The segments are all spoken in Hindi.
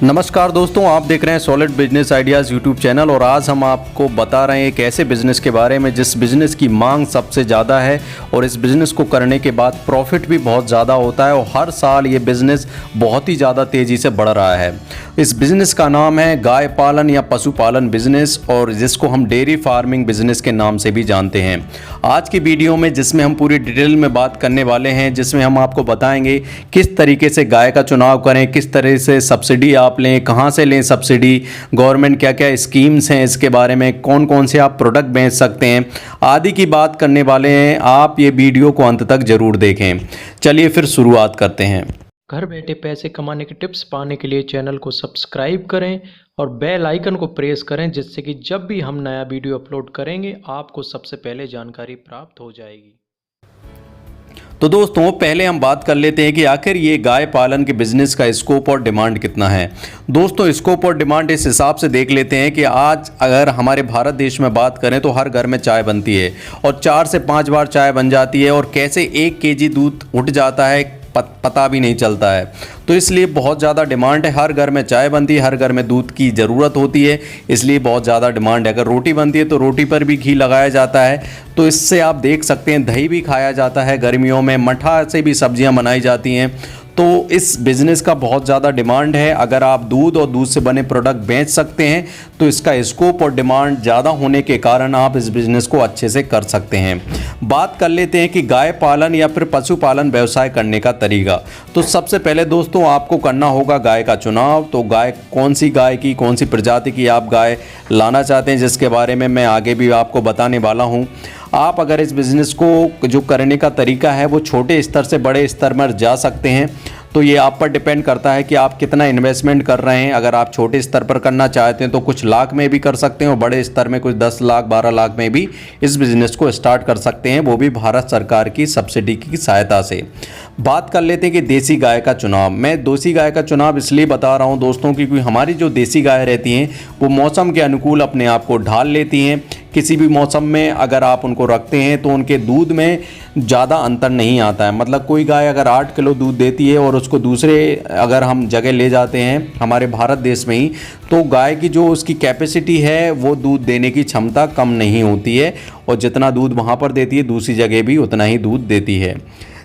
नमस्कार दोस्तों, आप देख रहे हैं solid business ideas YouTube channel. और आज हम आपको बता रहे हैं एक ऐसे बिज़नेस के बारे में जिस बिज़नेस की मांग सबसे ज़्यादा है और इस बिज़नेस को करने के बाद प्रॉफिट भी बहुत ज़्यादा होता है और हर साल ये बिज़नेस बहुत ही ज़्यादा तेज़ी से बढ़ रहा है। इस बिज़नेस का नाम है गाय पालन या पशुपालन बिज़नेस, और जिसको हम डेयरी फार्मिंग बिज़नेस के नाम से भी जानते हैं। आज की वीडियो में जिसमें हम पूरी डिटेल में बात करने वाले हैं, जिसमें हम आपको बताएंगे किस तरीके से गाय का चुनाव करें, किस तरह से सब्सिडी आप लें, कहां से लें सब्सिडी, गवर्नमेंट क्या क्या स्कीम्स हैं इसके बारे में, कौन कौन से आप प्रोडक्ट बेच सकते हैं आदि की बात करने वाले हैं। आप ये वीडियो को अंत तक जरूर देखें। चलिए फिर शुरुआत करते हैं। घर बैठे पैसे कमाने के टिप्स पाने के लिए चैनल को सब्सक्राइब करें और बेल आइकन को प्रेस करें, जिससे कि जब भी हम नया वीडियो अपलोड करेंगे आपको सबसे पहले जानकारी प्राप्त हो जाएगी। तो दोस्तों, पहले हम बात कर लेते हैं कि आखिर ये गाय पालन के बिज़नेस का स्कोप और डिमांड कितना है। दोस्तों, स्कोप और डिमांड इस हिसाब से देख लेते हैं कि आज अगर हमारे भारत देश में बात करें तो हर घर में चाय बनती है और 4 से 5 बार चाय बन जाती है, और कैसे 1 केजी दूध उठ जाता है पता भी नहीं चलता है। तो इसलिए बहुत ज़्यादा डिमांड है। हर घर में चाय बनती है, हर घर में दूध की ज़रूरत होती है, इसलिए बहुत ज़्यादा डिमांड है। अगर रोटी बनती है तो रोटी पर भी घी लगाया जाता है। तो इससे आप देख सकते हैं दही भी खाया जाता है गर्मियों में, मठा से भी सब्जियां बनाई जाती हैं। तो इस बिज़नेस का बहुत ज़्यादा डिमांड है। अगर आप दूध और दूध से बने प्रोडक्ट बेच सकते हैं तो इसका स्कोप और डिमांड ज़्यादा होने के कारण आप इस बिज़नेस को अच्छे से कर सकते हैं। बात कर लेते हैं कि गाय पालन या फिर पशुपालन व्यवसाय करने का तरीका। तो सबसे पहले दोस्तों आपको करना होगा गाय का चुनाव। तो गाय कौन सी गाय की, कौन सी प्रजाति की आप गाय लाना चाहते हैं, जिसके बारे में मैं आगे भी आपको बताने वाला हूँ। आप अगर इस बिज़नेस को जो करने का तरीका है वो छोटे स्तर से बड़े स्तर में जा सकते हैं। तो ये आप पर डिपेंड करता है कि आप कितना इन्वेस्टमेंट कर रहे हैं। अगर आप छोटे स्तर पर करना चाहते हैं तो कुछ लाख में भी कर सकते हैं, और बड़े स्तर में कुछ 10 लाख 12 लाख में भी इस बिज़नेस को स्टार्ट कर सकते हैं, वो भी भारत सरकार की सब्सिडी की सहायता से। बात कर लेते हैं कि देसी गाय का चुनाव। मैं देसी गाय का चुनाव इसलिए बता रहा हूँ दोस्तों क्योंकि हमारी जो देसी गाय रहती हैं वो मौसम के अनुकूल अपने आप को ढाल लेती हैं। किसी भी मौसम में अगर आप उनको रखते हैं तो उनके दूध में ज़्यादा अंतर नहीं आता है। मतलब कोई गाय अगर 8 किलो दूध देती है और उसको दूसरे अगर हम जगह ले जाते हैं हमारे भारत देश में ही, तो गाय की जो उसकी कैपेसिटी है वो दूध देने की क्षमता कम नहीं होती है, और जितना दूध वहाँ पर देती है दूसरी जगह भी उतना ही दूध देती है।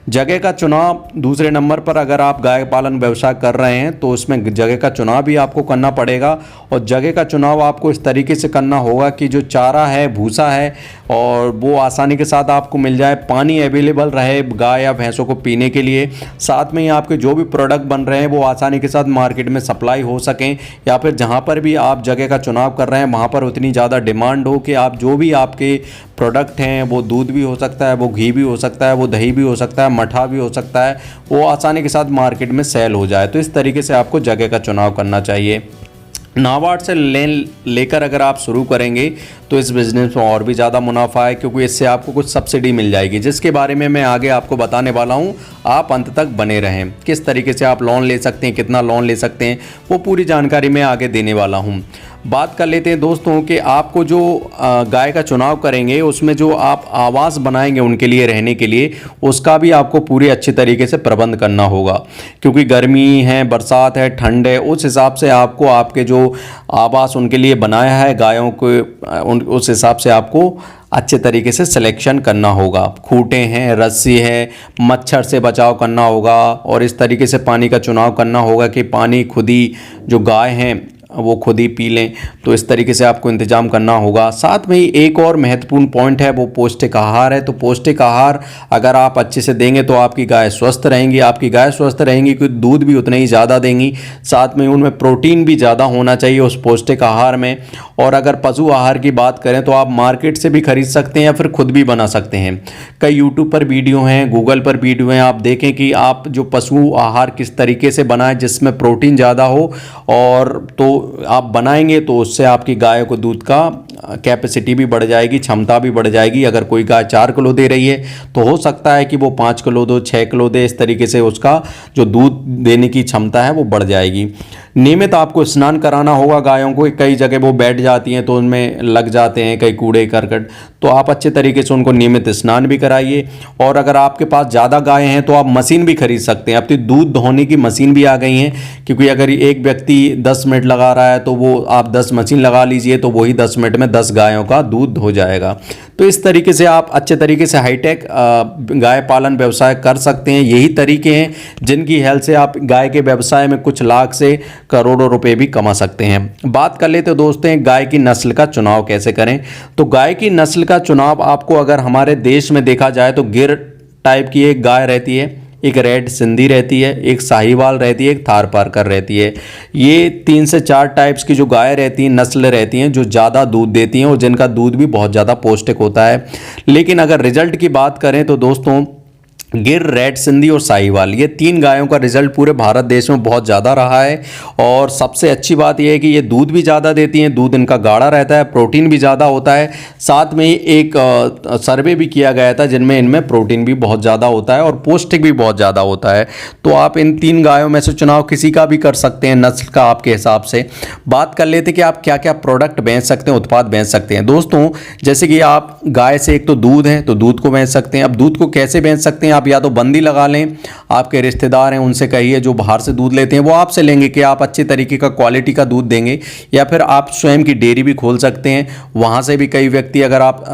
जगह का चुनाव दूसरे नंबर पर। अगर आप गाय पालन व्यवसाय कर रहे हैं तो उसमें जगह का चुनाव भी आपको करना पड़ेगा, और जगह का चुनाव आपको इस तरीके से करना होगा कि जो चारा है, भूसा है, और वो आसानी के साथ आपको मिल जाए, पानी अवेलेबल रहे गाय या भैंसों को पीने के लिए, साथ में ही आपके जो भी प्रोडक्ट बन रहे हैं वो आसानी के साथ मार्केट में सप्लाई हो सकें, या फिर जहाँ पर भी आप जगह का चुनाव कर रहे हैं वहाँ पर उतनी ज़्यादा डिमांड हो कि आप जो भी आपके प्रोडक्ट हैं, वो दूध भी हो सकता है, वो घी भी हो सकता है, वो दही भी हो सकता है, मठा भी हो सकता है, वो आसानी के साथ मार्केट में सेल हो जाए। तो इस तरीके से आपको जगह का चुनाव करना चाहिए। नाबार्ड से लेकर अगर आप शुरू करेंगे तो इस बिज़नेस में और भी ज़्यादा मुनाफा है, क्योंकि इससे आपको कुछ सब्सिडी मिल जाएगी, जिसके बारे में मैं आगे आपको बताने वाला हूँ। आप अंत तक बने रहें। किस तरीके से आप लोन ले सकते हैं, कितना लोन ले सकते हैं, वो पूरी जानकारी मैं आगे देने वाला हूँ। बात कर लेते हैं दोस्तों कि आपको जो गाय का चुनाव करेंगे उसमें जो आप आवास बनाएंगे उनके लिए रहने के लिए, उसका भी आपको पूरे अच्छे तरीके से प्रबंध करना होगा, क्योंकि गर्मी है, बरसात है, ठंड है, उस हिसाब से आपको आपके जो आवास उनके लिए बनाया है गायों को, उस हिसाब से आपको अच्छे तरीके से सिलेक्शन करना होगा। खूंटे हैं, रस्सी है, मच्छर से बचाव करना होगा, और इस तरीके से पानी का चुनाव करना होगा कि पानी खुद ही जो गाय हैं वो खुद ही पी लें। तो इस तरीके से आपको इंतजाम करना होगा। साथ में ही एक और महत्वपूर्ण पॉइंट है, वो पौष्टिक आहार है। तो पौष्टिक आहार अगर आप अच्छे से देंगे तो आपकी गाय स्वस्थ रहेंगी। आपकी गाय स्वस्थ रहेंगी क्योंकि दूध भी उतना ही ज़्यादा देंगी, साथ में उनमें प्रोटीन भी ज़्यादा होना चाहिए उस पौष्टिक आहार में। और अगर पशु आहार की बात करें तो आप मार्केट से भी खरीद सकते हैं या फिर खुद भी बना सकते हैं। कई यूट्यूब पर वीडियो हैं, गूगल पर वीडियो हैं, आप देखें कि आप जो पशु आहार किस तरीके से बनाएं जिसमें प्रोटीन ज़्यादा हो, और तो आप बनाएंगे तो उससे आपकी गाय को दूध का कैपेसिटी भी बढ़ जाएगी, क्षमता भी बढ़ जाएगी। अगर कोई गाय 4 किलो दे रही है तो हो सकता है कि वो 5 किलो दो, 6 किलो दे। इस तरीके से उसका जो दूध देने की क्षमता है वो बढ़ जाएगी। नियमित आपको स्नान कराना होगा गायों को। कई जगह वो बैठ जाती हैं तो उनमें लग जाते हैं कई कूड़े करकट, तो आप अच्छे तरीके से उनको नियमित स्नान भी कराइए। और अगर आपके पास ज़्यादा गाय हैं तो आप मशीन भी खरीद सकते हैं। अब तो दूध धोने की मशीन भी आ गई हैं, क्योंकि अगर एक व्यक्ति 10 मिनट लगा रहा है तो वो आप 10 मशीन लगा लीजिए तो वही 10 मिनट में 10 गायों का दूध हो जाएगा। तो इस तरीके से आप अच्छे तरीके से हाईटेक गाय पालन व्यवसाय कर सकते हैं। यही तरीके हैं जिनकी हेल्प से आप गाय के व्यवसाय में कुछ लाख से करोड़ों रुपए भी कमा सकते हैं। बात कर लेते दोस्तों गाय की नस्ल का चुनाव कैसे करें। तो गाय की नस्ल का चुनाव आपको अगर हमारे देश में देखा जाए तो गिर टाइप की एक गाय रहती है, एक रेड सिंधी रहती है, एक साहिवाल रहती है, एक थारपारकर रहती है। ये 3 से 4 टाइप्स की जो गाय रहती हैं, नस्ल रहती हैं जो ज़्यादा दूध देती हैं और जिनका दूध भी बहुत ज़्यादा पौष्टिक होता है। लेकिन अगर रिजल्ट की बात करें तो दोस्तों गिर, रेड सिंधी और साहिवाल, ये 3 गायों का रिजल्ट पूरे भारत देश में बहुत ज़्यादा रहा है। और सबसे अच्छी बात यह है कि ये दूध भी ज़्यादा देती हैं, दूध इनका गाढ़ा रहता है, प्रोटीन भी ज़्यादा होता है। साथ में ही एक सर्वे भी किया गया था जिनमें इनमें प्रोटीन भी बहुत ज़्यादा होता है और पौष्टिक भी बहुत ज़्यादा होता है। तो आप इन 3 गायों में से चुनाव किसी का भी कर सकते हैं नस्ल का आपके हिसाब से। बात कर लेते कि आप क्या क्या प्रोडक्ट बेच सकते हैं, उत्पाद बेच सकते हैं। दोस्तों जैसे कि आप गाय से एक तो दूध है तो दूध को बेच सकते हैं। अब दूध को कैसे बेच सकते हैं, आप या तो बंदी लगा लें, आपके रिश्तेदार हैं उनसे कहिए जो बाहर से दूध लेते हैं वो आपसे लेंगे कि आप अच्छे तरीके का क्वालिटी का दूध देंगे, या फिर आप स्वयं की डेयरी भी खोल सकते हैं। वहाँ से भी कई व्यक्ति, अगर आप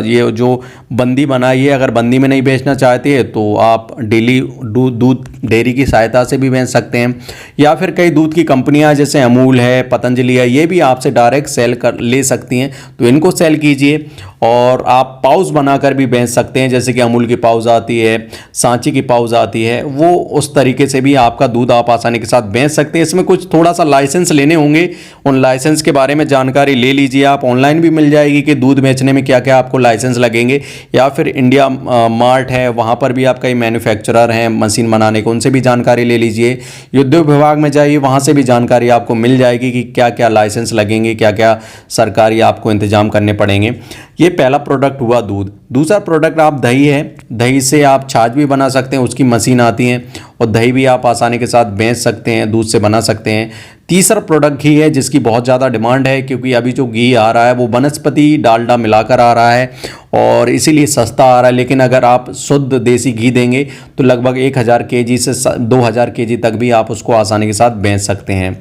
ये जो बंदी बनाई है अगर बंदी में नहीं बेचना चाहते हैं तो आप डेली दूध डेयरी की सहायता से भी बेच सकते हैं। या फिर कई दूध की कंपनियां जैसे अमूल है, पतंजलि है, ये भी आपसे डायरेक्ट सेल कर ले सकती हैं, तो इनको सेल कीजिए। और आप पाउच बनाकर भी बेच सकते हैं, जैसे कि अमूल की पाउच आती है, सांची की पाउच आती है, वो उस तरीके से भी आपका दूध आप आसानी के साथ बेच सकते हैं। इसमें कुछ थोड़ा सा लाइसेंस लेने होंगे, उन लाइसेंस के बारे में जानकारी ले लीजिए। आप ऑनलाइन भी मिल जाएगी कि दूध बेचने में क्या क्या आपको लाइसेंस लगेंगे, या फिर इंडिया मार्ट है वहाँ पर भी आप कई मैन्युफैक्चरर हैं मशीन बनाने को, उनसे भी जानकारी ले लीजिए। उद्योग विभाग में जाइए, वहाँ से भी जानकारी आपको मिल जाएगी कि क्या क्या लाइसेंस लगेंगे, क्या क्या सरकारी आपको इंतजाम करने पड़ेंगे। ये पहला प्रोडक्ट हुआ दूध। दूसरा प्रोडक्ट आप दही है, दही से आप छाछ भी बना सकते हैं, उसकी मशीन आती है, और दही भी आप आसानी के साथ बेच सकते हैं, दूध से बना सकते हैं। तीसरा प्रोडक्ट घी है जिसकी बहुत ज़्यादा डिमांड है, क्योंकि अभी जो घी आ रहा है वो वनस्पति डालडा मिलाकर आ रहा है और इसीलिए सस्ता आ रहा है। लेकिन अगर आप शुद्ध देसी घी देंगे तो लगभग 1000 kg से 2000 kg तक भी आप उसको आसानी के साथ बेच सकते हैं।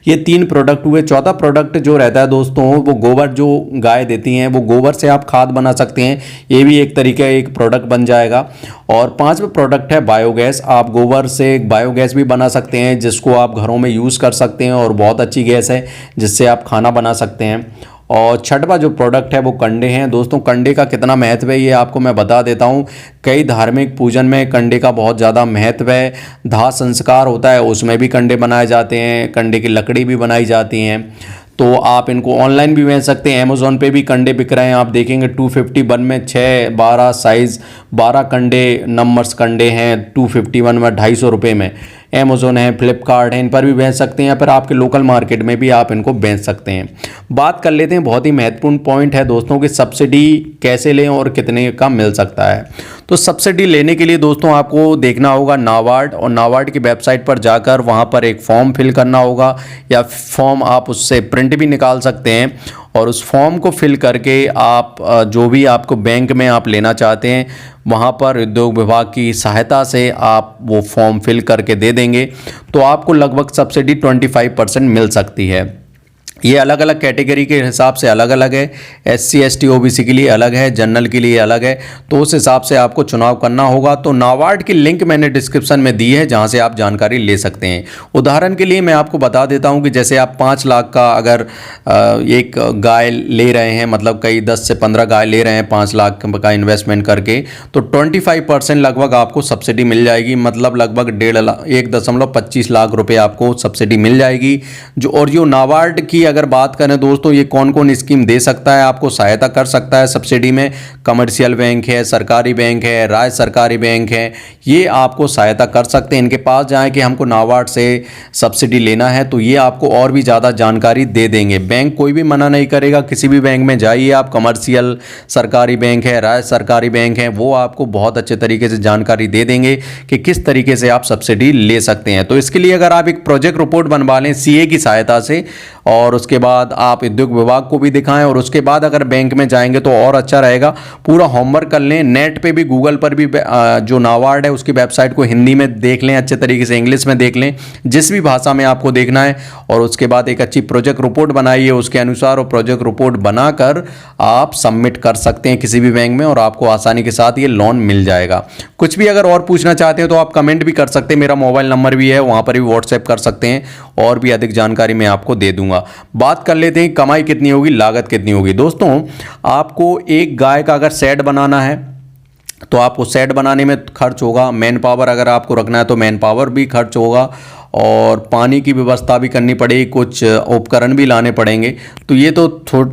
ये 3 प्रोडक्ट हुए। चौथा प्रोडक्ट जो रहता है दोस्तों, वो गोबर जो गाय देती हैं, वो गोबर से आप खाद बना सकते हैं, ये भी एक तरीका एक प्रोडक्ट बन जाएगा। और 5वां प्रोडक्ट है बायोगैस। आप गोबर से बायोगैस भी बना सकते हैं, जिसको आप घरों में यूज़ कर सकते हैं और बहुत अच्छी गैस है जिससे आप खाना बना सकते हैं। और 6वां जो प्रोडक्ट है वो कंडे हैं। दोस्तों कंडे का कितना महत्व है ये आपको मैं बता देता हूँ। कई धार्मिक पूजन में कंडे का बहुत ज़्यादा महत्व है। दाह संस्कार होता है उसमें भी कंडे बनाए जाते हैं, कंडे की लकड़ी भी बनाई जाती हैं। तो आप इनको ऑनलाइन भी बेच सकते हैं। अमेज़ॉन पे भी कंडे बिक रहे हैं, आप देखेंगे 251 में 6, 12 साइज़ 12 कंडे नंबर्स कंडे हैं 251 में 250 रुपये में। अमेज़ॉन है, फ्लिपकार्ट है, इन पर भी बेच सकते हैं, या फिर आपके लोकल मार्केट में भी आप इनको बेच सकते हैं। बात कर लेते हैं, बहुत ही महत्वपूर्ण पॉइंट है दोस्तों कि सब्सिडी कैसे लें और कितने का मिल सकता है। तो सब्सिडी लेने के लिए दोस्तों आपको देखना होगा नाबार्ड, और नाबार्ड की वेबसाइट पर जाकर वहाँ पर एक फॉर्म फिल करना होगा, या फॉर्म आप उससे प्रिंट भी निकाल सकते हैं। और उस फॉर्म को फिल करके आप जो भी आपको बैंक में आप लेना चाहते हैं वहाँ पर उद्योग विभाग की सहायता से आप वो फॉर्म फिल करके दे देंगे, तो आपको लगभग सब्सिडी 25% मिल सकती है। ये अलग अलग कैटेगरी के हिसाब से अलग अलग है। SC ST OBC के लिए अलग है, जनरल के लिए अलग है, तो उस हिसाब से आपको चुनाव करना होगा। तो नाबार्ड की लिंक मैंने डिस्क्रिप्शन में दी है जहां से आप जानकारी ले सकते हैं। उदाहरण के लिए मैं आपको बता देता हूं कि जैसे आप 5 लाख का अगर एक गाय ले रहे हैं, मतलब कई 10 से 15 गाय ले रहे हैं 5 लाख का इन्वेस्टमेंट करके, तो 25% लगभग आपको सब्सिडी मिल जाएगी। मतलब लगभग 1.25 लाख रुपये आपको सब्सिडी मिल जाएगी। जो नाबार्ड की अगर बात करें दोस्तों, ये कौन कौन स्कीम दे सकता है, आपको सहायता कर सकता है सब्सिडी में, कमर्शियल बैंक है, सरकारी बैंक है, राज्य सरकारी बैंक है, ये आपको सहायता कर सकते हैं। इनके पास जाएं कि हमको नाबार्ड से सब्सिडी लेना है, तो ये आपको और भी ज़्यादा जानकारी दे देंगे। बैंक कोई भी मना नहीं करेगा, किसी भी बैंक में जाइए आप, कमर्शियल सरकारी बैंक है, राज्य सरकारी बैंक है, वो आपको बहुत अच्छे तरीके से जानकारी दे देंगे कि किस तरीके से आप सब्सिडी ले सकते हैं। तो इसके लिए अगर आप एक प्रोजेक्ट रिपोर्ट बनवा लें सीए की सहायता से, और उसके बाद आप उद्योग विभाग को भी दिखाएं, और उसके बाद अगर बैंक में जाएंगे तो और अच्छा रहेगा। पूरा होमवर्क कर लें, नेट पे भी, गूगल पर भी जो नाबार्ड है उसकी वेबसाइट को हिंदी में देख लें, अच्छे तरीके से इंग्लिश में देख लें, जिस भी भाषा में आपको देखना है, और उसके बाद एक अच्छी प्रोजेक्ट रिपोर्ट बनाइए उसके अनुसार, और प्रोजेक्ट रिपोर्ट बनाकर आप सबमिट कर सकते हैं किसी भी बैंक में, और आपको आसानी के साथ ये लोन मिल जाएगा। कुछ भी अगर और पूछना चाहते हैं तो आप कमेंट भी कर सकते हैं, मेरा मोबाइल नंबर भी है, वहाँ पर भी व्हाट्सएप कर सकते हैं, और भी अधिक जानकारी मैं आपको दे दूंगा। बात कर लेते हैं कमाई कितनी होगी, लागत कितनी होगी। दोस्तों, आपको एक गाय का अगर सेट बनाना है तो आपको सेट बनाने में खर्च होगा, मैन पावर अगर आपको रखना है तो मैन पावर भी खर्च होगा, और पानी की व्यवस्था भी करनी पड़ेगी, कुछ उपकरण भी लाने पड़ेंगे। तो ये तो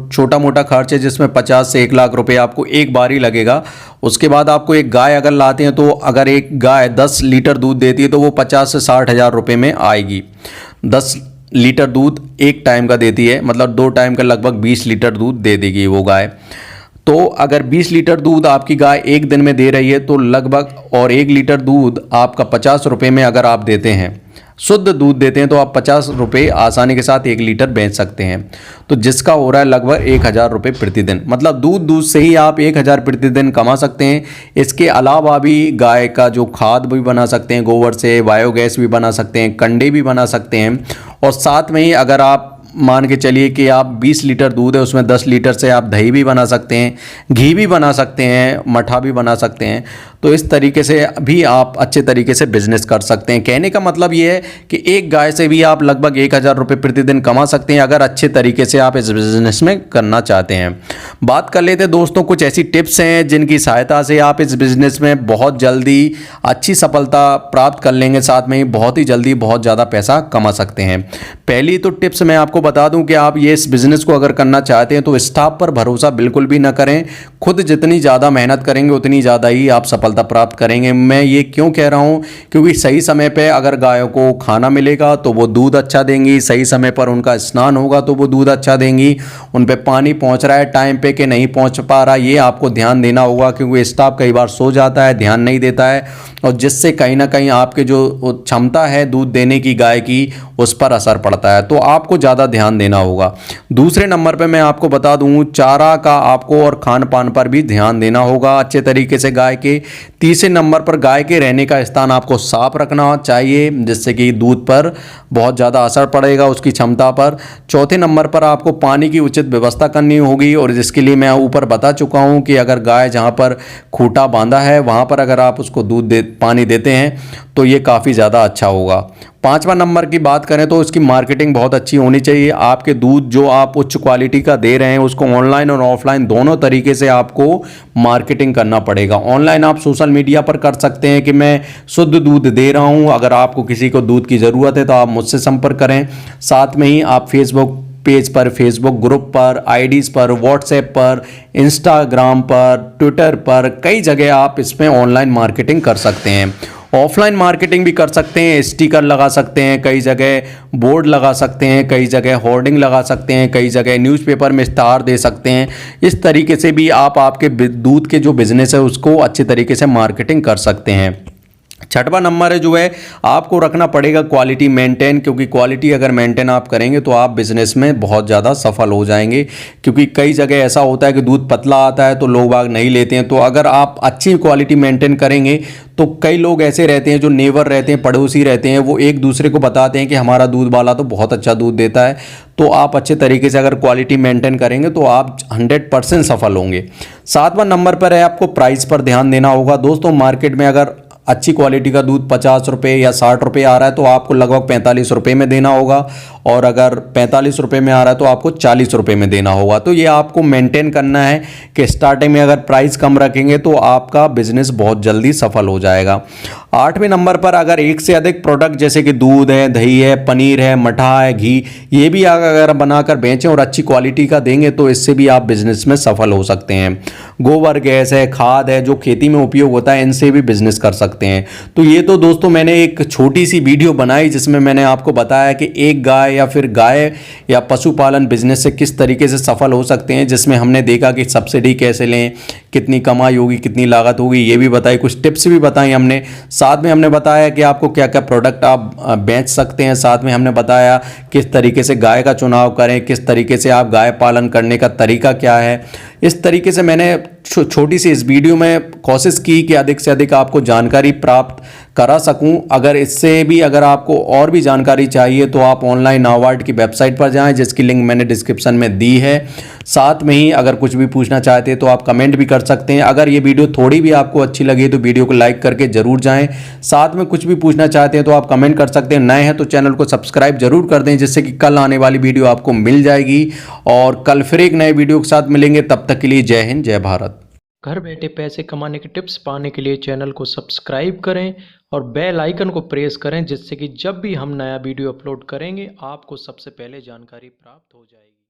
छोटा मोटा खर्च है जिसमें 50 से 1 लाख रुपए आपको एक बार ही लगेगा। उसके बाद आपको एक गाय अगर लाते हैं तो अगर एक गाय 10 लीटर दूध देती है तो वो 50 से 60 हज़ार रुपये में आएगी। 10 लीटर दूध एक टाइम का देती है, मतलब 2 टाइम का लगभग 20 लीटर दूध दे देगी वो गाय। तो अगर 20 लीटर दूध आपकी गाय एक दिन में दे रही है तो लगभग, और 1 लीटर दूध आपका 50 रुपये में अगर आप देते हैं, शुद्ध दूध देते हैं, तो आप 50 रुपये आसानी के साथ 1 लीटर बेच सकते हैं। तो जिसका हो रहा है लगभग 1000 रुपये प्रतिदिन, मतलब दूध से ही आप 1000 प्रतिदिन कमा सकते हैं। इसके अलावा भी गाय का जो खाद भी बना सकते हैं, गोबर से बायोगैस भी बना सकते हैं, कंडे भी बना सकते हैं, और साथ में ही अगर आप मान के चलिए कि आप 20 लीटर दूध है उसमें 10 लीटर से आप दही भी बना सकते हैं, घी भी बना सकते हैं, मठा भी बना सकते हैं। तो इस तरीके से भी आप अच्छे तरीके से बिजनेस कर सकते हैं। कहने का मतलब ये है कि एक गाय से भी आप लगभग 1000 रुपये प्रतिदिन कमा सकते हैं अगर अच्छे तरीके से आप इस बिज़नेस में करना चाहते हैं। बात कर लेते हैं दोस्तों, कुछ ऐसी टिप्स हैं जिनकी सहायता से आप इस बिज़नेस में बहुत जल्दी अच्छी सफलता प्राप्त कर लेंगे, साथ में ही बहुत ही जल्दी बहुत ज़्यादा पैसा कमा सकते हैं। पहली तो टिप्स मैं आपको बता दूं कि आप ये इस बिज़नेस को अगर करना चाहते हैं तो स्टाफ पर भरोसा बिल्कुल भी ना करें। खुद जितनी ज़्यादा मेहनत करेंगे उतनी ज़्यादा ही आप सफलता प्राप्त करेंगे। मैं ये क्यों कह रहा हूँ, क्योंकि सही समय पे अगर गायों को खाना मिलेगा तो वो दूध अच्छा देंगी, सही समय पर उनका स्नान होगा तो वो दूध अच्छा देंगी, उन पे पानी पहुँच रहा है टाइम पे कि नहीं पहुँच पा रहा, ये आपको ध्यान देना होगा, क्योंकि स्टाफ कई बार सो जाता है, ध्यान नहीं देता है, और जिससे कहीं ना कहीं आपके जो क्षमता है दूध देने की गाय की उस पर असर पड़ता है। तो आपको ज़्यादा ध्यान देना होगा। दूसरे नंबर पे मैं आपको बता दूं, चारा का आपको और खान पान पर भी ध्यान देना होगा अच्छे तरीके से गाय के। तीसरे नंबर पर गाय के रहने का स्थान आपको साफ रखना चाहिए, जिससे कि दूध पर बहुत ज़्यादा असर पड़ेगा उसकी क्षमता पर। चौथे नंबर पर आपको पानी की उचित व्यवस्था करनी होगी, और जिसके लिए मैं ऊपर बता चुका हूँ कि अगर गाय जहाँ पर खूंटा बांधा है वहाँ पर अगर आप उसको पानी देते हैं तो ये काफ़ी ज़्यादा अच्छा होगा। 5वां नंबर की बात करें तो उसकी मार्केटिंग बहुत अच्छी होनी चाहिए। आपके दूध जो आप उच्च क्वालिटी का दे रहे हैं उसको ऑनलाइन और ऑफलाइन दोनों तरीके से आपको मार्केटिंग करना पड़ेगा। ऑनलाइन आप सोशल मीडिया पर कर सकते हैं कि मैं शुद्ध दूध दे रहा हूं, अगर आपको किसी को दूध की ज़रूरत है तो आप मुझसे संपर्क करें। साथ में ही आप फेसबुक पेज पर, फेसबुक ग्रुप पर, आईडीज़ पर, व्हाट्सएप पर, इंस्टाग्राम पर, ट्विटर पर, कई जगह आप इसमें ऑनलाइन मार्केटिंग कर सकते हैं। ऑफलाइन मार्केटिंग भी कर सकते हैं, स्टिकर लगा सकते हैं, कई जगह बोर्ड लगा सकते हैं, कई जगह होर्डिंग लगा सकते हैं, कई जगह न्यूज़पेपर में इश्तहार दे सकते हैं। इस तरीके से भी आप आपके दूध के जो बिज़नेस है उसको अच्छे तरीके से मार्केटिंग कर सकते हैं। 6वां नंबर है जो है, आपको रखना पड़ेगा क्वालिटी मेंटेन, क्योंकि क्वालिटी अगर मेंटेन आप करेंगे तो आप बिज़नेस में बहुत ज़्यादा सफल हो जाएंगे। क्योंकि कई जगह ऐसा होता है कि दूध पतला आता है तो लोग बाग नहीं लेते हैं। तो अगर आप अच्छी क्वालिटी मेंटेन करेंगे तो कई लोग ऐसे रहते हैं जो नेबर रहते हैं, पड़ोसी रहते हैं, वो एक दूसरे को बताते हैं कि हमारा दूध वाला तो बहुत अच्छा दूध देता है। तो आप अच्छे तरीके से अगर क्वालिटी मेंटेन करेंगे तो आप 100% सफल होंगे। 7वां नंबर पर है, आपको प्राइस पर ध्यान देना होगा। दोस्तों, मार्केट में अगर अच्छी क्वालिटी का दूध 50 रुपये या 60 रुपये आ रहा है तो आपको लगभग 45 रुपये में देना होगा, और अगर 45 रुपये में आ रहा है तो आपको 40 रुपये में देना होगा। तो ये आपको मेंटेन करना है कि स्टार्टिंग में अगर प्राइस कम रखेंगे तो आपका बिजनेस बहुत जल्दी सफल हो जाएगा। 8वें नंबर पर अगर एक से अधिक प्रोडक्ट जैसे कि दूध है, दही है, पनीर है, मठा है, घी, ये भी अगर बनाकर बेचें और अच्छी क्वालिटी का देंगे तो इससे भी आप बिजनेस में सफल हो सकते हैं। गोबर गैस है, खाद है, जो खेती में उपयोग होता है, इनसे भी बिजनेस कर सकते हैं। तो ये तो दोस्तों मैंने एक छोटी सी वीडियो बनाई जिसमें मैंने आपको बताया कि एक गाय या फिर गाय या पशुपालन बिजनेस से किस तरीके से सफल हो सकते हैं, जिसमें हमने देखा कि सब्सिडी कैसे लें, कितनी कमाई होगी, कितनी लागत होगी, ये भी बताई, कुछ टिप्स भी बताई हमने। साथ में हमने बताया कि आपको क्या क्या प्रोडक्ट आप बेच सकते हैं। साथ में हमने बताया किस तरीके से गाय का चुनाव करें, किस तरीके से आप गाय पालन करने का तरीका क्या है। इस तरीके से मैंने छोटी सी इस वीडियो में कोशिश की कि अधिक से अधिक आपको जानकारी प्राप्त करा सकूं। अगर इससे भी अगर आपको और भी जानकारी चाहिए तो आप ऑनलाइन नाबार्ड की वेबसाइट पर जाएं, जिसकी लिंक मैंने डिस्क्रिप्शन में दी है। साथ में ही अगर कुछ भी पूछना चाहते हैं तो आप कमेंट भी कर सकते हैं। अगर ये वीडियो थोड़ी भी आपको अच्छी लगी तो वीडियो को लाइक करके जरूर जाएं। साथ में कुछ भी पूछना चाहते हैं तो आप कमेंट कर सकते हैं। नए हैं तो चैनल को सब्सक्राइब जरूर कर दें, जिससे कि कल आने वाली वीडियो आपको मिल जाएगी। और कल फिर एक नए वीडियो के साथ मिलेंगे। तब तक के लिए जय हिंद, जय भारत। घर बैठे पैसे कमाने के टिप्स पाने के लिए चैनल को सब्सक्राइब करें और बेल आइकन को प्रेस करें, जिससे कि जब भी हम नया वीडियो अपलोड करेंगे आपको सबसे पहले जानकारी प्राप्त हो जाएगी।